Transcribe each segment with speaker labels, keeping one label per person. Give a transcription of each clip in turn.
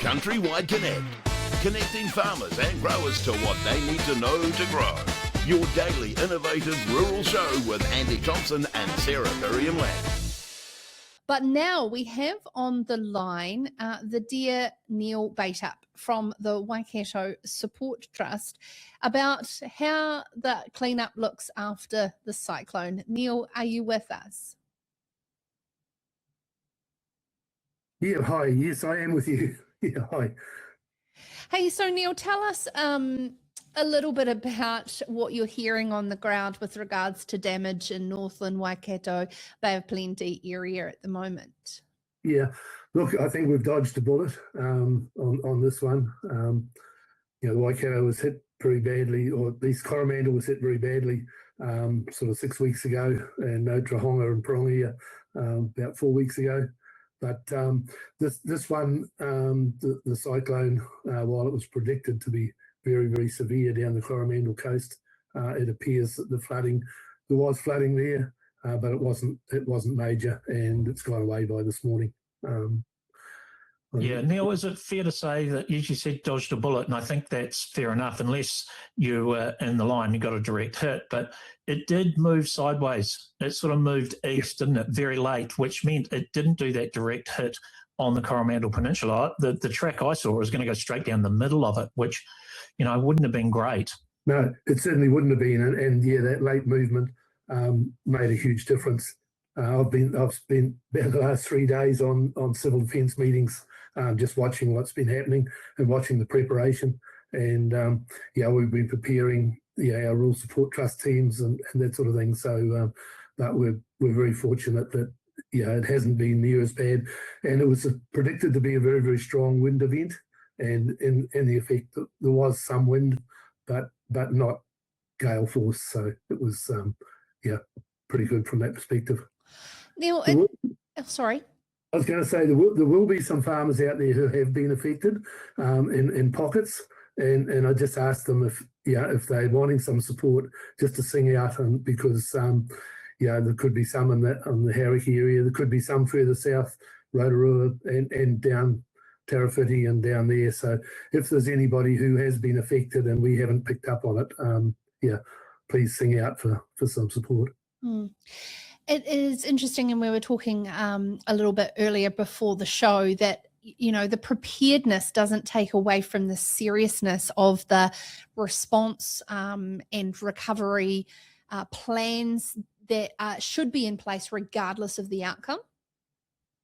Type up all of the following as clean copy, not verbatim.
Speaker 1: CountryWide CONNECT, connecting farmers and growers to what they need to know to grow. Your daily innovative rural show with Andy Thompson and Sarah Perriam-Lampp.
Speaker 2: But now we have on the line the dear Neil Bateup from the Waikato Support Trust about how the cleanup looks after the cyclone. Neil, are you with us?
Speaker 3: Yeah, hi. Yes, I am with you. Yeah, hi.
Speaker 2: Hey, so Neil, tell us a little bit about what you're hearing on the ground with regards to damage in Northland Waikato Bay of Plenty area at the moment.
Speaker 3: Yeah, look, I think we've dodged a bullet on this one. Waikato was hit pretty badly, or at least Coromandel was hit very badly sort of 6 weeks ago, and Otrahonga and Porongia about 4 weeks ago. But this one, the cyclone, while it was predicted to be very, very severe down the Coromandel coast, it appears that there was flooding there, but it wasn't major, and it's gone away by this morning.
Speaker 4: Yeah, Neil, is it fair to say that you said dodged a bullet, and I think that's fair enough, unless you were in the line, you got a direct hit, but it did move sideways. It sort of moved east, didn't it, very late, which meant it didn't do that direct hit on the Coromandel Peninsula. The track I saw was going to go straight down the middle of it, which, wouldn't have been great.
Speaker 3: No, it certainly wouldn't have been, and yeah, that late movement made a huge difference. I've been about the last 3 days on civil defence meetings, just watching what's been happening and watching the preparation. And we've been preparing our rural support trust teams and that sort of thing. So, but we're very fortunate that it hasn't been near as bad. And it was predicted to be a very, very strong wind event. And in the effect that there was some wind, but not gale force. So it was pretty good from that perspective.
Speaker 2: Neil, sorry.
Speaker 3: I was going to say there will be some farmers out there who have been affected in pockets, and I just asked them if they're wanting some support just to sing out, and because there could be some on the Hauraki area, there could be some further south, Rotorua and down Tarrafiti and down there. So if there's anybody who has been affected and we haven't picked up on it, please sing out for some support.
Speaker 2: Mm. It is interesting, and we were talking a little bit earlier before the show that, the preparedness doesn't take away from the seriousness of the response and recovery plans that should be in place regardless of the outcome.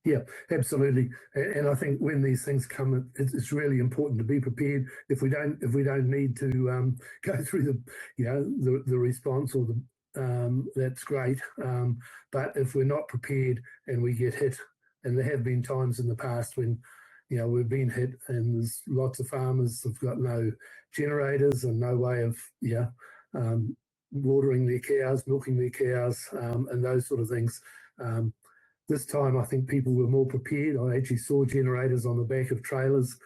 Speaker 3: Yeah, absolutely. And I think when these things come, it's really important to be prepared. If we don't need to go through the response or that's great. But if we're not prepared and we get hit, and there have been times in the past when we've been hit, and there's lots of farmers have got no generators and no way of watering their cows, milking their cows, and those sort of things. This time, I think people were more prepared. I actually saw generators on the back of trailers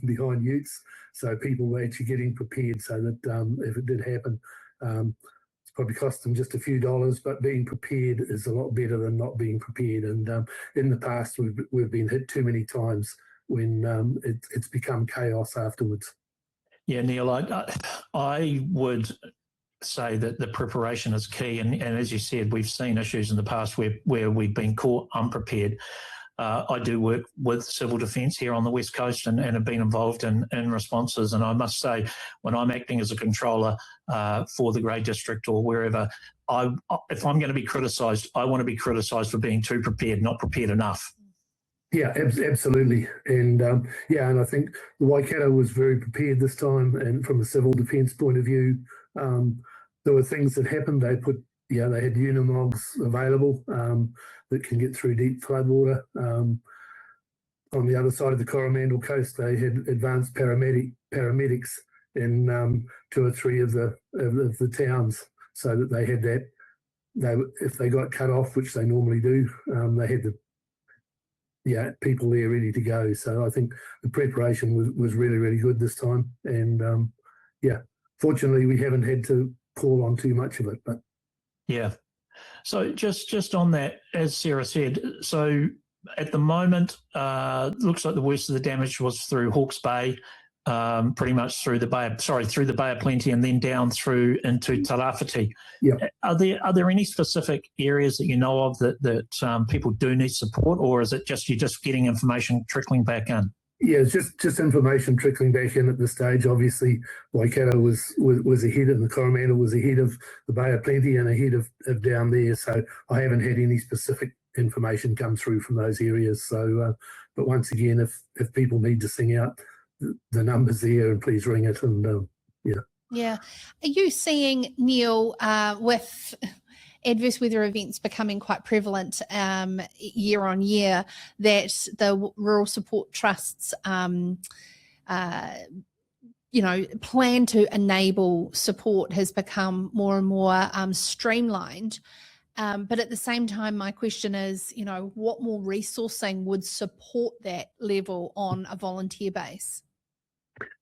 Speaker 3: behind utes, so people were actually getting prepared so that if it did happen, it's probably cost them just a few dollars, but being prepared is a lot better than not being prepared. And in the past, we've been hit too many times when it's become chaos afterwards.
Speaker 4: Yeah, Neil, I would say that the preparation is key, and as you said, we've seen issues in the past where we've been caught unprepared. I do work with civil defence here on the West Coast and have been involved in responses, and I must say, when I'm acting as a controller for the Grey District or wherever, if I'm going to be criticised, I want to be criticised for being too prepared, not prepared enough.
Speaker 3: Yeah, absolutely. And and I think the Waikato was very prepared this time, and from a civil defence point of view, there were things that happened. They had unimogs available that can get through deep floodwater. On the other side of the Coromandel coast, they had advanced paramedics in 2 or 3 of the towns, so that they had that. If they got cut off, which they normally do, they had the people there ready to go. So I think the preparation was really, really good this time. And fortunately, we haven't had to call on too much of it. But
Speaker 4: yeah. So just on that, as Sarah said, so At the moment, looks like the worst of the damage was through Hawke's Bay, pretty much through the Bay of Plenty, and then down through into Tairāwhiti.
Speaker 3: Yeah.
Speaker 4: Are there any specific areas that you know of that people do need support, or is it just you're just getting information trickling back in?
Speaker 3: Yeah, it's just information trickling back in at this stage. Obviously, Waikato was ahead, and the Coromandel was ahead of the Bay of Plenty and ahead of down there. So I haven't had any specific information come through from those areas. So, but once again, if people need to sing out, the number's there, and please ring it. And yeah. Yeah.
Speaker 2: Are you seeing, Neil, with adverse weather events becoming quite prevalent year on year, that the Rural Support Trusts, plan to enable support has become more and more streamlined? But at the same time, my question is, what more resourcing would support that level on a volunteer base?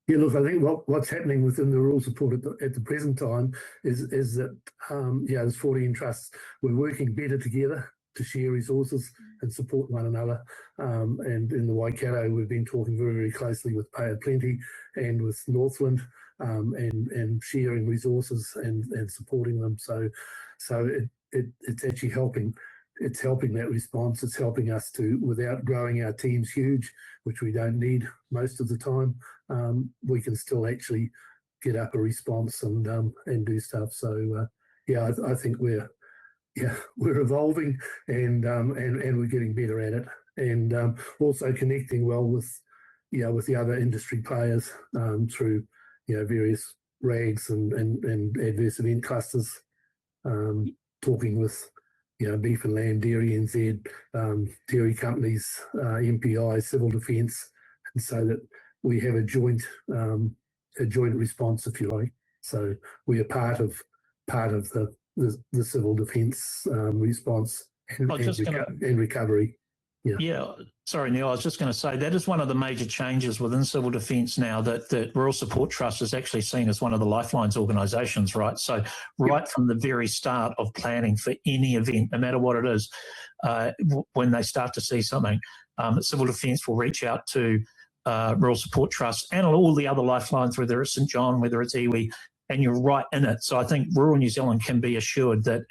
Speaker 3: Yeah, look, I think what's happening within the rural support at the present time is that, there's 14 trusts. We're working better together to share resources and support one another. And in the Waikato, we've been talking very, very closely with Bay of Plenty and with Northland, and sharing resources and supporting them. So it's actually helping. It's helping that response. It's helping us to, without growing our teams huge, which we don't need most of the time, we can still actually get up a response and do stuff. So I think we're evolving and we're getting better at it, and also connecting well with the other industry players through various RAGs and adverse event clusters, talking with beef and lamb, dairy NZ, dairy companies, MPI, civil defence, and so that we have a joint response, if you like. So we are part of the civil defence response and recovery.
Speaker 4: Yeah. Sorry, Neil, I was just going to say that is one of the major changes within civil defence now, that Rural Support Trust is actually seen as one of the lifelines organisations, right? So from the very start of planning for any event, no matter what it is, when they start to see something, civil defence will reach out to Rural Support Trust and all the other lifelines, whether it's St John, whether it's iwi, and you're right in it. So I think rural New Zealand can be assured that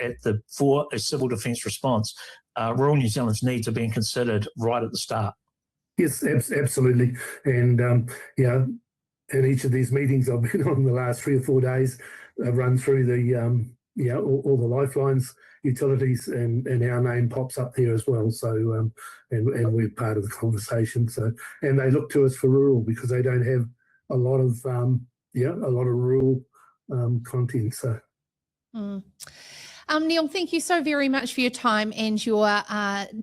Speaker 4: for a civil defence response, rural New Zealand's needs are being considered right at the start.
Speaker 3: Yes, absolutely. And in each of these meetings I've been on the last 3 or 4 days, I've run through the all the lifelines, utilities, and our name pops up there as well. So and we're part of the conversation. So, and they look to us for rural because they don't have a lot of rural content. So.
Speaker 2: Neil, thank you so very much for your time and your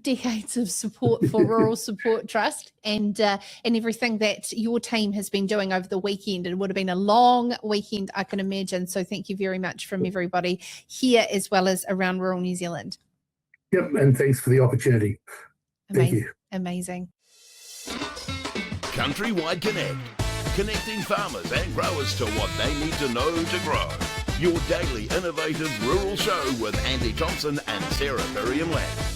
Speaker 2: decades of support for Rural Support Trust and everything that your team has been doing over the weekend. It would have been a long weekend, I can imagine. So thank you very much from everybody here as well as around rural New Zealand.
Speaker 3: Yep, and thanks for the opportunity. Thank you.
Speaker 2: Amazing.
Speaker 1: CountryWide Connect, connecting farmers and growers to what they need to know to grow. Your daily innovative rural show with Andy Thompson and Sarah Perriam-Lampp.